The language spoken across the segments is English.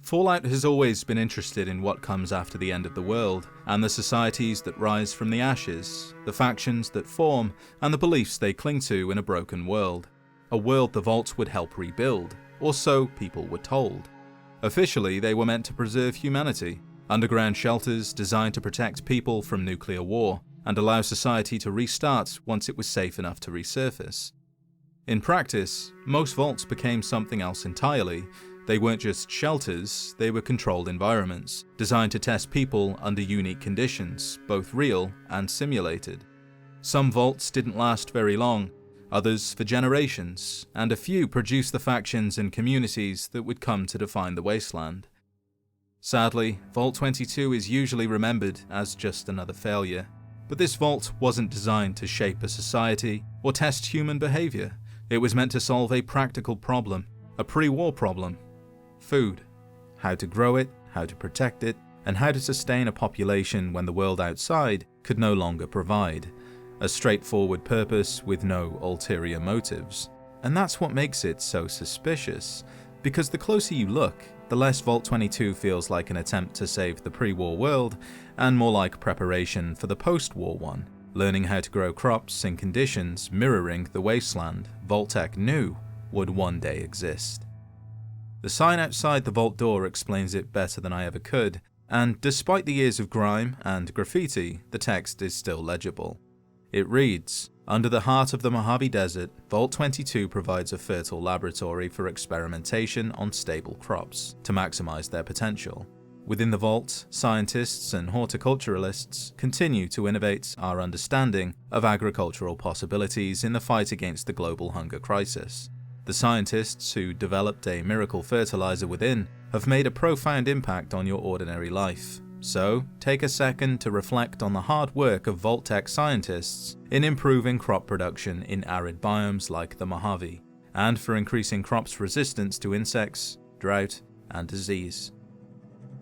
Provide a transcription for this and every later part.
Fallout has always been interested in what comes after the end of the world, and the societies that rise from the ashes, the factions that form, and the beliefs they cling to in a broken world. A world the Vault would help rebuild, or so people were told. Officially, they were meant to preserve humanity, underground shelters designed to protect people from nuclear war, and allow society to restart once it was safe enough to resurface. In practice, most vaults became something else entirely. They weren't just shelters, they were controlled environments, designed to test people under unique conditions, both real and simulated. Some vaults didn't last very long, others for generations, and a few produced the factions and communities that would come to define the wasteland. Sadly, Vault 22 is usually remembered as just another failure, but this vault wasn't designed to shape a society or test human behavior. It was meant to solve a practical problem, a pre-war problem. Food. How to grow it, how to protect it, and how to sustain a population when the world outside could no longer provide. A straightforward purpose with no ulterior motives. And that's what makes it so suspicious, because the closer you look, the less Vault 22 feels like an attempt to save the pre-war world, and more like preparation for the post-war one, learning how to grow crops in conditions mirroring the wasteland Vault-Tec knew would one day exist. The sign outside the vault door explains it better than I ever could, and despite the years of grime and graffiti, the text is still legible. It reads, "Under the heart of the Mojave Desert, Vault 22 provides a fertile laboratory for experimentation on stable crops to maximize their potential. Within the vault, scientists and horticulturalists continue to innovate our understanding of agricultural possibilities in the fight against the global hunger crisis. The scientists who developed a miracle fertilizer within have made a profound impact on your ordinary life. So, take a second to reflect on the hard work of Vault-Tec scientists in improving crop production in arid biomes like the Mojave, and for increasing crops' resistance to insects, drought, and disease."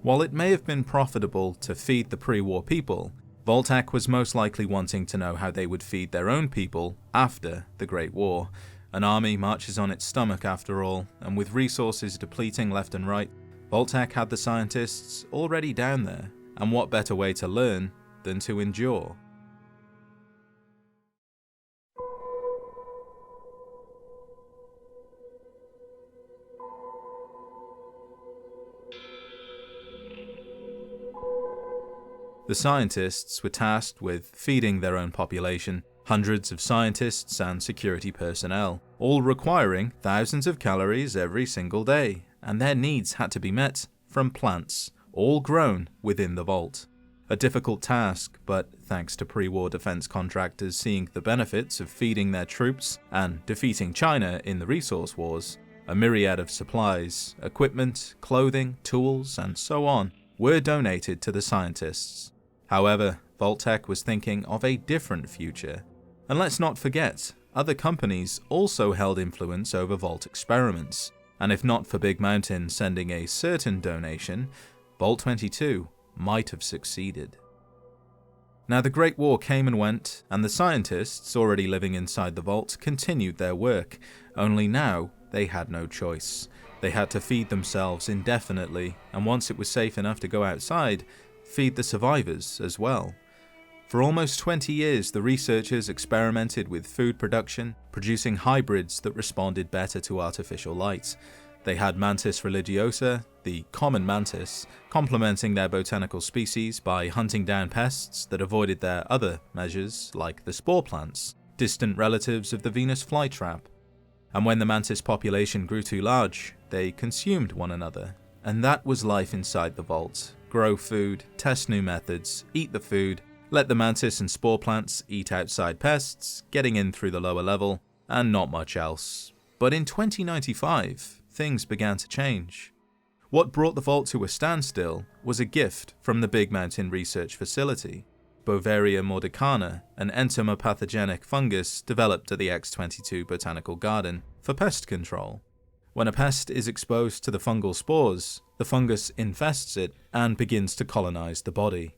While it may have been profitable to feed the pre-war people, Vault-Tec was most likely wanting to know how they would feed their own people after the Great War. An army marches on its stomach after all, and with resources depleting left and right, Vault-Tec had the scientists already down there, and what better way to learn than to endure? The scientists were tasked with feeding their own population, hundreds of scientists and security personnel, all requiring thousands of calories every single day, and their needs had to be met from plants, all grown within the vault. A difficult task, but thanks to pre-war defense contractors seeing the benefits of feeding their troops and defeating China in the resource wars, a myriad of supplies, equipment, clothing, tools, and so on were donated to the scientists. However, Vault-Tec was thinking of a different future. And let's not forget, other companies also held influence over Vault experiments, and if not for Big Mountain sending a certain donation, Vault 22 might have succeeded. Now the Great War came and went, and the scientists already living inside the vault continued their work, only now they had no choice. They had to feed themselves indefinitely, and once it was safe enough to go outside, feed the survivors as well. For almost 20 years, the researchers experimented with food production, producing hybrids that responded better to artificial light. They had Mantis religiosa, the common mantis, complementing their botanical species by hunting down pests that avoided their other measures, like the spore plants, distant relatives of the Venus flytrap. And when the mantis population grew too large, they consumed one another. And that was life inside the vault. Grow food, test new methods, eat the food, let the mantis and spore plants eat outside pests, getting in through the lower level, and not much else. But in 2095, things began to change. What brought the vault to a standstill was a gift from the Big Mountain Research Facility. Bovaria mordicana, an entomopathogenic fungus developed at the X-22 Botanical Garden for pest control. When a pest is exposed to the fungal spores, the fungus infests it and begins to colonize the body.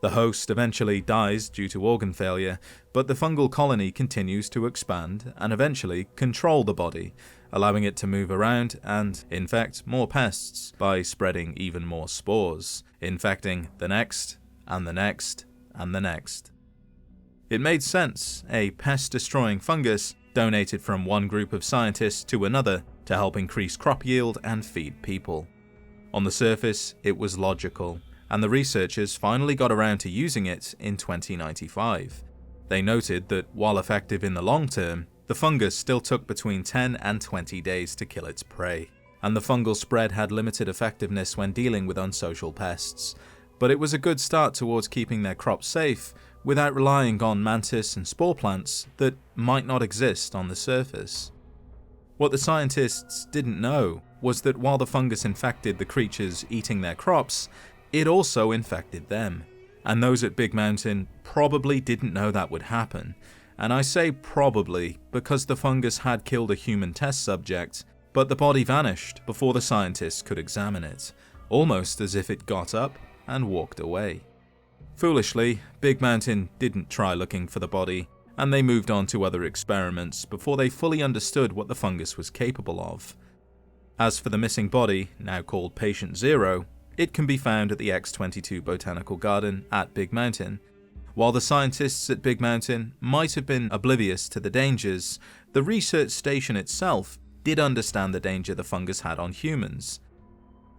The host eventually dies due to organ failure, but the fungal colony continues to expand and eventually control the body, allowing it to move around and infect more pests by spreading even more spores, infecting the next, and the next, and the next. It made sense, a pest-destroying fungus donated from one group of scientists to another to help increase crop yield and feed people. On the surface, it was logical, and the researchers finally got around to using it in 2095. They noted that while effective in the long term, the fungus still took between 10 and 20 days to kill its prey, and the fungal spread had limited effectiveness when dealing with unsocial pests, but it was a good start towards keeping their crops safe without relying on mantis and spore plants that might not exist on the surface. What the scientists didn't know was that while the fungus infected the creatures eating their crops, it also infected them. And those at Big Mountain probably didn't know that would happen. And I say probably because the fungus had killed a human test subject, but the body vanished before the scientists could examine it, almost as if it got up and walked away. Foolishly, Big Mountain didn't try looking for the body, and they moved on to other experiments before they fully understood what the fungus was capable of. As for the missing body, now called Patient Zero, it can be found at the X22 Botanical Garden at Big Mountain. While the scientists at Big Mountain might have been oblivious to the dangers, the research station itself did understand the danger the fungus had on humans.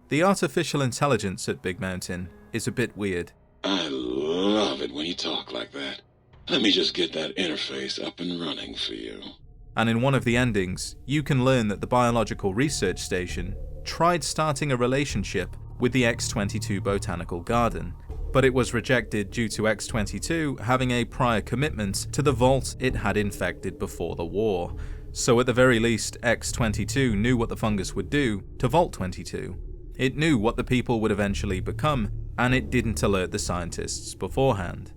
The artificial intelligence at Big Mountain is a bit weird. I love it when you talk like that. Let me just get that interface up and running for you. And in one of the endings, you can learn that the Biological Research Station tried starting a relationship with the X22 Botanical Garden, but it was rejected due to X22 having a prior commitment to the vault it had infected before the war. So at the very least, X22 knew what the fungus would do to Vault 22. It knew what the people would eventually become, and it didn't alert the scientists beforehand.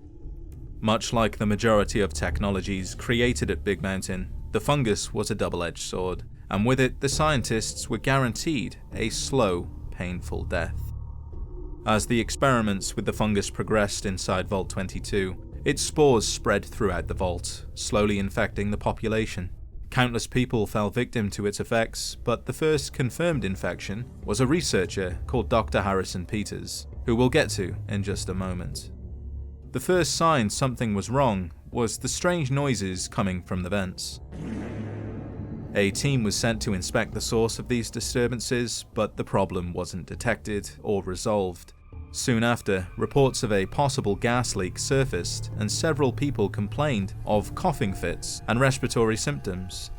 Much like the majority of technologies created at Big Mountain, the fungus was a double-edged sword, and with it the scientists were guaranteed a slow, painful death. As the experiments with the fungus progressed inside Vault 22, its spores spread throughout the vault, slowly infecting the population. Countless people fell victim to its effects, but the first confirmed infection was a researcher called Dr. Harrison Peters, who we'll get to in just a moment. The first sign something was wrong was the strange noises coming from the vents. A team was sent to inspect the source of these disturbances, but the problem wasn't detected or resolved. Soon after, reports of a possible gas leak surfaced, and several people complained of coughing fits and respiratory symptoms.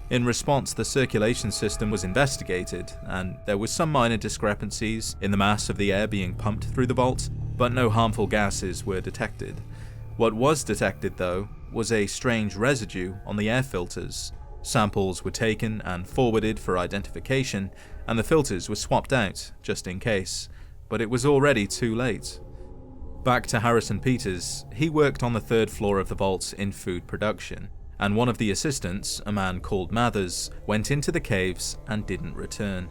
In response, the circulation system was investigated, and there was some minor discrepancies in the mass of the air being pumped through the vault, but no harmful gases were detected. What was detected, though, was a strange residue on the air filters. Samples were taken and forwarded for identification, and the filters were swapped out just in case, but it was already too late. Back to Harrison Peters, he worked on the third floor of the vault in food production, and one of the assistants, a man called Mathers, went into the caves and didn't return.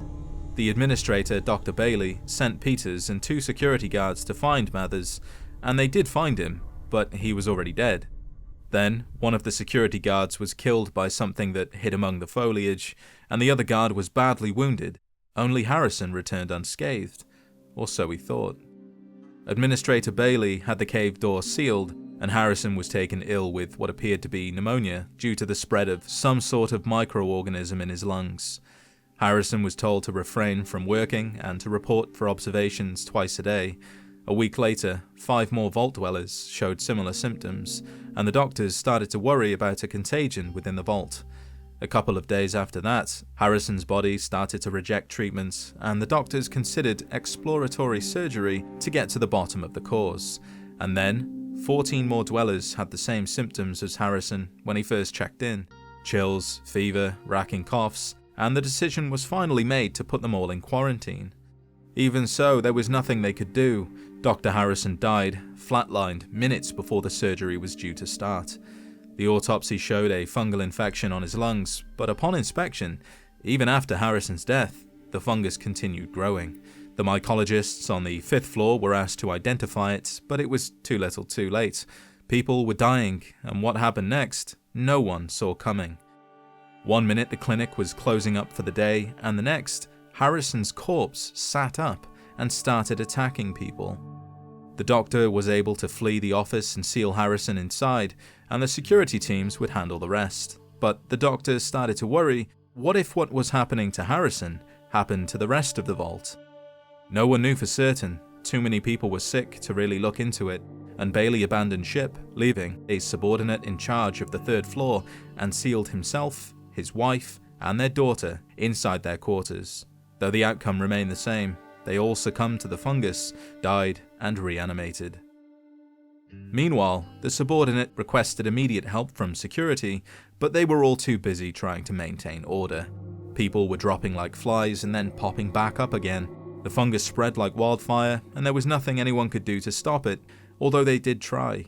The administrator, Dr. Bailey, sent Peters and 2 security guards to find Mathers, and they did find him, but he was already dead. Then, one of the security guards was killed by something that hid among the foliage, and the other guard was badly wounded. Only Harrison returned unscathed, or so he thought. Administrator Bailey had the cave door sealed, and Harrison was taken ill with what appeared to be pneumonia due to the spread of some sort of microorganism in his lungs. Harrison was told to refrain from working and to report for observations twice a day. A week later, 5 more vault dwellers showed similar symptoms, and the doctors started to worry about a contagion within the vault. A couple of days after that, Harrison's body started to reject treatment, and the doctors considered exploratory surgery to get to the bottom of the cause. And then, 14 more dwellers had the same symptoms as Harrison when he first checked in: chills, fever, racking coughs, and the decision was finally made to put them all in quarantine. Even so, there was nothing they could do. Dr. Harrison died, flatlined, minutes before the surgery was due to start. The autopsy showed a fungal infection on his lungs, but upon inspection, even after Harrison's death, the fungus continued growing. The mycologists on the 5th floor were asked to identify it, but it was too little too late. People were dying, and what happened next, no one saw coming. One minute the clinic was closing up for the day, and the next, Harrison's corpse sat up and started attacking people. The doctor was able to flee the office and seal Harrison inside, and the security teams would handle the rest. But the doctor started to worry, what if what was happening to Harrison happened to the rest of the vault? No one knew for certain, too many people were sick to really look into it, and Bailey abandoned ship, leaving a subordinate in charge of the 3rd floor and sealed himself, his wife, and their daughter inside their quarters. Though the outcome remained the same, they all succumbed to the fungus, died, and reanimated. Meanwhile, the subordinate requested immediate help from security, but they were all too busy trying to maintain order. People were dropping like flies and then popping back up again. The fungus spread like wildfire, and there was nothing anyone could do to stop it, although they did try.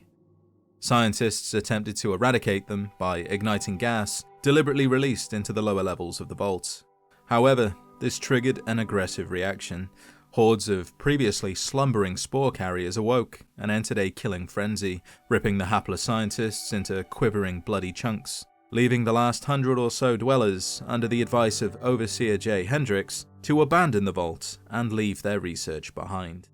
Scientists attempted to eradicate them by igniting gas, deliberately released into the lower levels of the vault. However, this triggered an aggressive reaction. Hordes of previously slumbering spore carriers awoke and entered a killing frenzy, ripping the hapless scientists into quivering bloody chunks, leaving the last 100 or so dwellers under the advice of Overseer J. Hendricks to abandon the vault and leave their research behind.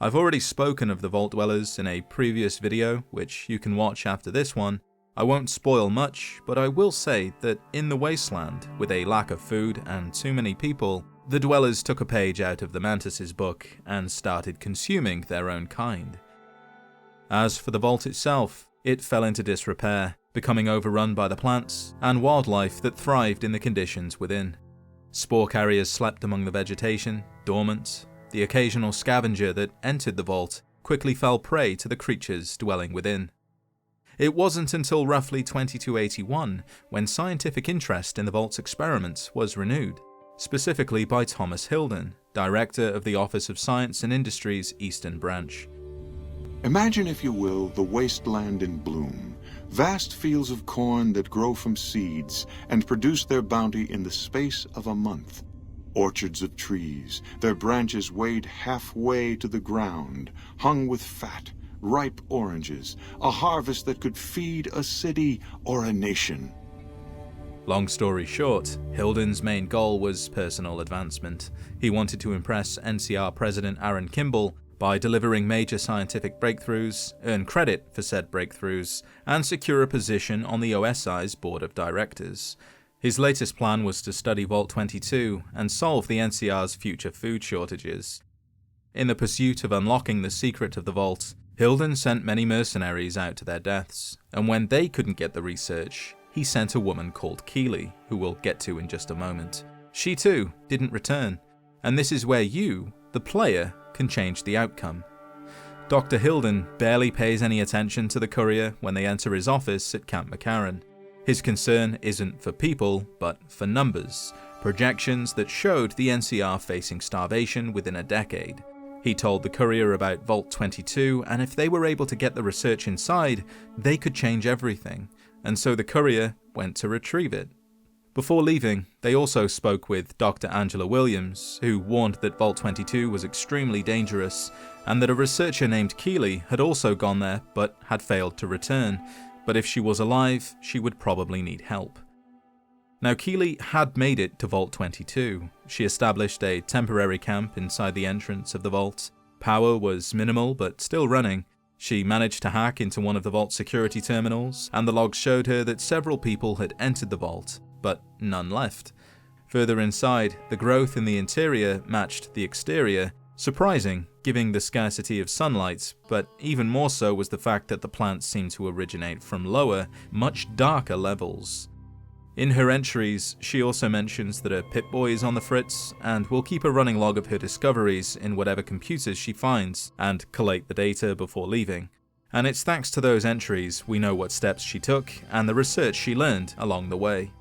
I've already spoken of the vault dwellers in a previous video, which you can watch after this one. I won't spoil much, but I will say that in the wasteland, with a lack of food and too many people, the dwellers took a page out of the Mantis's book and started consuming their own kind. As for the vault itself, it fell into disrepair, becoming overrun by the plants and wildlife that thrived in the conditions within. Spore carriers slept among the vegetation, dormant. The occasional scavenger that entered the vault quickly fell prey to the creatures dwelling within. It wasn't until roughly 2281 when scientific interest in the vault's experiments was renewed, specifically by Thomas Hilden, director of the Office of Science and Industry's Eastern Branch. Imagine, if you will, the wasteland in bloom. Vast fields of corn that grow from seeds and produce their bounty in the space of a month. Orchards of trees, their branches weighed halfway to the ground, hung with fat, ripe oranges, a harvest that could feed a city or a nation. Long story short, Hilden's main goal was personal advancement. He wanted to impress NCR President Aaron Kimball by delivering major scientific breakthroughs, earn credit for said breakthroughs, and secure a position on the OSI's board of directors. His latest plan was to study Vault 22 and solve the NCR's future food shortages. In the pursuit of unlocking the secret of the vault, Hilden sent many mercenaries out to their deaths, and when they couldn't get the research, he sent a woman called Keeley, who we'll get to in just a moment. She too didn't return, and this is where you, the player, can change the outcome. Dr. Hilden barely pays any attention to the courier when they enter his office at Camp McCarran. His concern isn't for people, but for numbers, projections that showed the NCR facing starvation within a decade. He told the courier about Vault 22, and if they were able to get the research inside, they could change everything, and so the courier went to retrieve it. Before leaving, they also spoke with Dr. Angela Williams, who warned that Vault 22 was extremely dangerous, and that a researcher named Keeley had also gone there but had failed to return, but if she was alive, she would probably need help. Now, Keeley had made it to Vault 22. She established a temporary camp inside the entrance of the vault. Power was minimal but still running. She managed to hack into one of the vault security terminals, and the logs showed her that several people had entered the vault, but none left. Further inside, the growth in the interior matched the exterior, surprising, given the scarcity of sunlight, but even more so was the fact that the plants seemed to originate from lower, much darker levels. In her entries, she also mentions that her Pip-Boy is on the fritz, and will keep a running log of her discoveries in whatever computers she finds, and collate the data before leaving. And it's thanks to those entries we know what steps she took, and the research she learned along the way.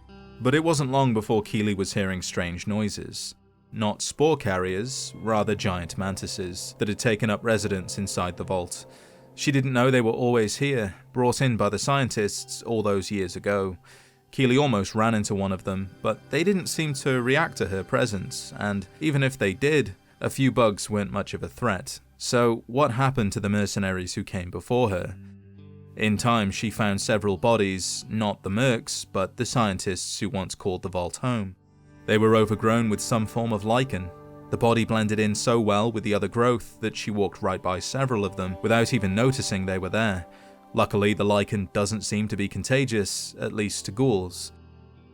But it wasn't long before Keeley was hearing strange noises. Not spore carriers, rather giant mantises that had taken up residence inside the vault. She didn't know they were always here, brought in by the scientists all those years ago. Keeley almost ran into one of them, but they didn't seem to react to her presence, and even if they did, A few bugs weren't much of a threat, so what happened to the mercenaries who came before her? In time, she found several bodies, not the mercs, but the scientists who once called the vault home. They were overgrown with some form of lichen. The body blended in so well with the other growth that she walked right by several of them without even noticing they were there. Luckily, the lichen doesn't seem to be contagious, at least to ghouls.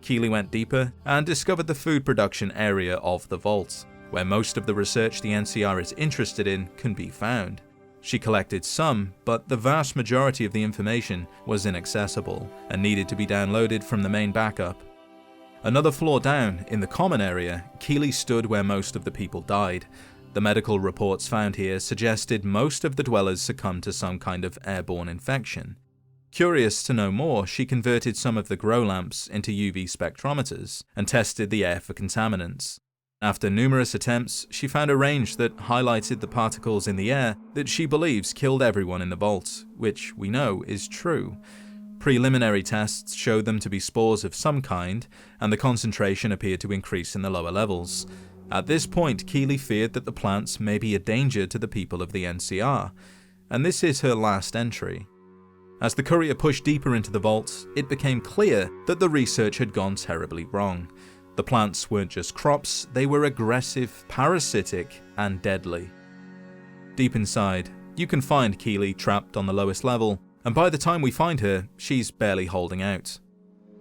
Keely went deeper and discovered the food production area of the vault, where most of the research the NCR is interested in can be found. She collected some, but the vast majority of the information was inaccessible and needed to be downloaded from the main backup. Another floor down, in the common area, Keely stood where most of the people died. The medical reports found here suggested most of the dwellers succumbed to some kind of airborne infection. Curious to know more, she converted some of the grow lamps into UV spectrometers and tested the air for contaminants. After numerous attempts, she found a range that highlighted the particles in the air that she believes killed everyone in the vault, which we know is true. Preliminary tests showed them to be spores of some kind, and the concentration appeared to increase in the lower levels. At this point, Keely feared that the plants may be a danger to the people of the NCR, and this is her last entry. As the courier pushed deeper into the vault, it became clear that the research had gone terribly wrong. The plants weren't just crops, they were aggressive, parasitic, and deadly. Deep inside, you can find Keely trapped on the lowest level, and by the time we find her, she's barely holding out.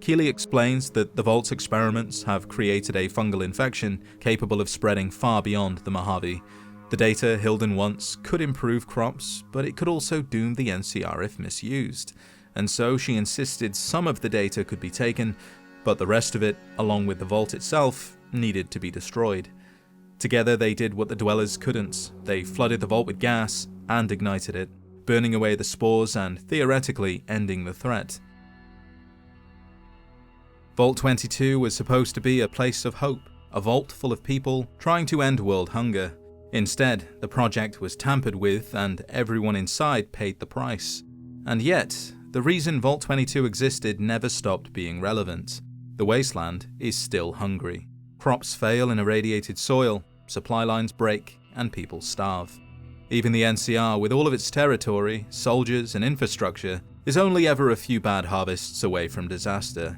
Keely explains that the vault's experiments have created a fungal infection capable of spreading far beyond the Mojave. The data Hilden wants could improve crops, but it could also doom the NCR if misused, and so she insisted some of the data could be taken, but the rest of it, along with the vault itself, needed to be destroyed. Together they did what the dwellers couldn't. They flooded the vault with gas and ignited it, burning away the spores and theoretically ending the threat. Vault 22 was supposed to be a place of hope, a vault full of people trying to end world hunger. Instead, the project was tampered with and everyone inside paid the price. And yet, the reason Vault 22 existed never stopped being relevant. The wasteland is still hungry. Crops fail in irradiated soil, supply lines break, and people starve. Even the NCR, with all of its territory, soldiers, and infrastructure, is only ever a few bad harvests away from disaster.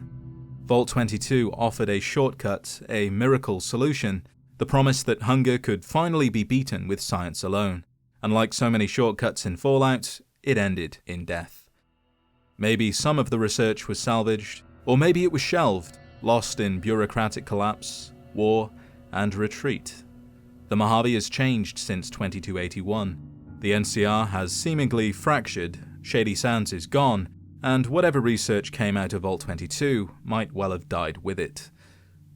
Vault 22 offered a shortcut, a miracle solution, the promise that hunger could finally be beaten with science alone. And like so many shortcuts in Fallout, it ended in death. Maybe some of the research was salvaged, or maybe it was shelved, lost in bureaucratic collapse, war, and retreat. The Mojave has changed since 2281. The NCR has seemingly fractured, Shady Sands is gone, and whatever research came out of Vault 22 might well have died with it.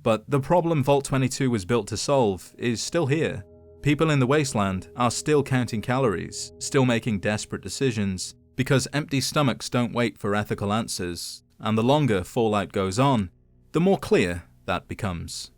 But the problem Vault 22 was built to solve is still here. People in the wasteland are still counting calories, still making desperate decisions, because empty stomachs don't wait for ethical answers, and the longer Fallout goes on, the more clear that becomes.